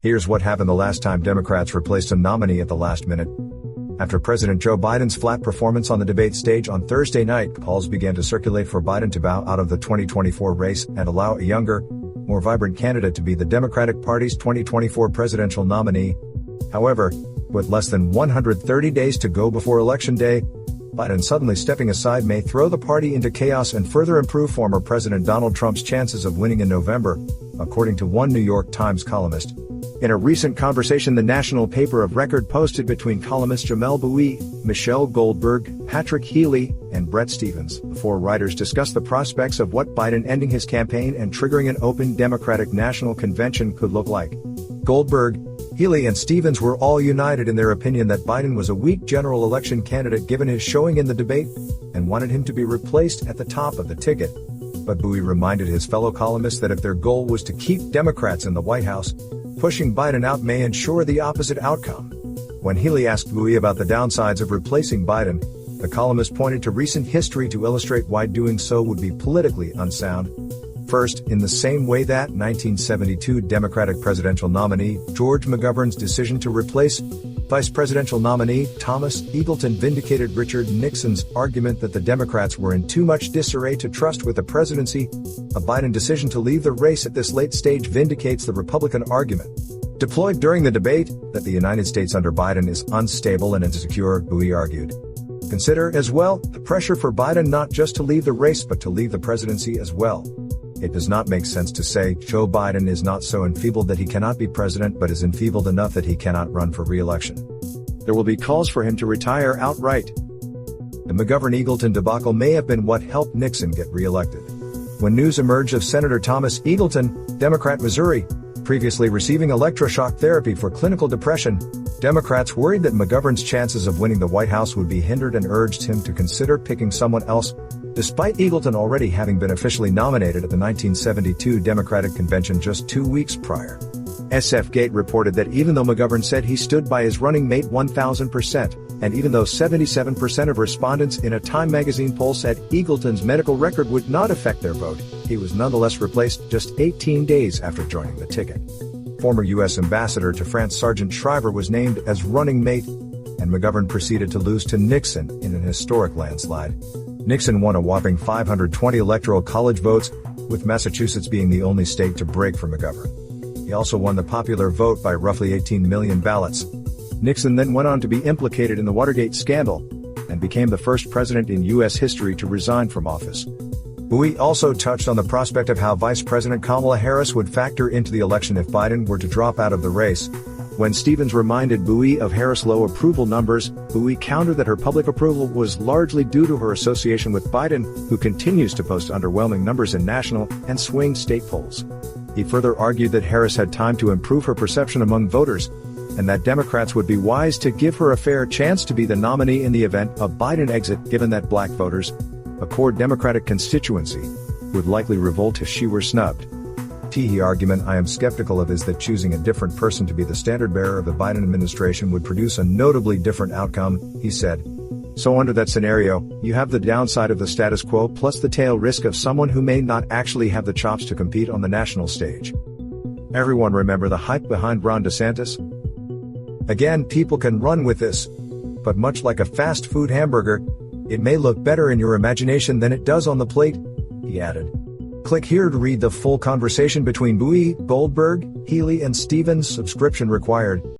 Here's what happened the last time Democrats replaced a nominee at the last minute. After President Joe Biden's flat performance on the debate stage on Thursday night, calls began to circulate for Biden to bow out of the 2024 race and allow a younger, more vibrant candidate to be the Democratic Party's 2024 presidential nominee. However, with less than 130 days to go before Election Day, Biden suddenly stepping aside may throw the party into chaos and further improve former President Donald Trump's chances of winning in November, according to one New York Times columnist. In a recent conversation the national paper of record posted between columnists Jamelle Bouie, Michelle Goldberg, Patrick Healy, and Bret Stephens, the four writers discussed the prospects of what Biden ending his campaign and triggering an open Democratic National Convention could look like. Goldberg, Healy and Stephens were all united in their opinion that Biden was a weak general election candidate given his showing in the debate, and wanted him to be replaced at the top of the ticket. But Bouie reminded his fellow columnists that if their goal was to keep Democrats in the White House, pushing Biden out may ensure the opposite outcome. When Healy asked Bouie about the downsides of replacing Biden, the columnist pointed to recent history to illustrate why doing so would be politically unsound. First, in the same way that 1972 Democratic presidential nominee George McGovern's decision to replace vice presidential nominee Thomas Eagleton vindicated Richard Nixon's argument that the Democrats were in too much disarray to trust with the presidency, a Biden decision to leave the race at this late stage vindicates the Republican argument deployed during the debate that the United States under Biden is unstable and insecure, Bouie argued. Consider, as well, the pressure for Biden not just to leave the race but to leave the presidency as well. It does not make sense to say Joe Biden is not so enfeebled that he cannot be president but is enfeebled enough that he cannot run for re-election. There will be calls for him to retire outright. The McGovern-Eagleton debacle may have been what helped Nixon get re-elected. When news emerged of Senator Thomas Eagleton, Democrat Missouri, previously receiving electroshock therapy for clinical depression, Democrats worried that McGovern's chances of winning the White House would be hindered and urged him to consider picking someone else, despite Eagleton already having been officially nominated at the 1972 Democratic Convention just 2 weeks prior. SF-Gate reported that even though McGovern said he stood by his running mate 1,000%, and even though 77% of respondents in a Time magazine poll said Eagleton's medical record would not affect their vote, he was nonetheless replaced just 18 days after joining the ticket. Former U.S. Ambassador to France Sargent Shriver was named as running mate, and McGovern proceeded to lose to Nixon in an historic landslide. Nixon won a whopping 520 Electoral College votes, with Massachusetts being the only state to break for McGovern. He also won the popular vote by roughly 18 million ballots. Nixon then went on to be implicated in the Watergate scandal, and became the first president in U.S. history to resign from office. Bouie also touched on the prospect of how Vice President Kamala Harris would factor into the election if Biden were to drop out of the race. When Stephens reminded Bouie of Harris' low approval numbers, Bouie countered that her public approval was largely due to her association with Biden, who continues to post underwhelming numbers in national and swing state polls. He further argued that Harris had time to improve her perception among voters, and that Democrats would be wise to give her a fair chance to be the nominee in the event of Biden exit, given that black voters, a core Democratic constituency, would likely revolt if she were snubbed. The argument I am skeptical of is that choosing a different person to be the standard-bearer of the Biden administration would produce a notably different outcome, he said. So under that scenario, you have the downside of the status quo plus the tail risk of someone who may not actually have the chops to compete on the national stage. Everyone remember the hype behind Ron DeSantis? Again, people can run with this, but much like a fast food hamburger, it may look better in your imagination than it does on the plate, he added. Click here to read the full conversation between Bouie, Goldberg, Healy and Stephens. Subscription required.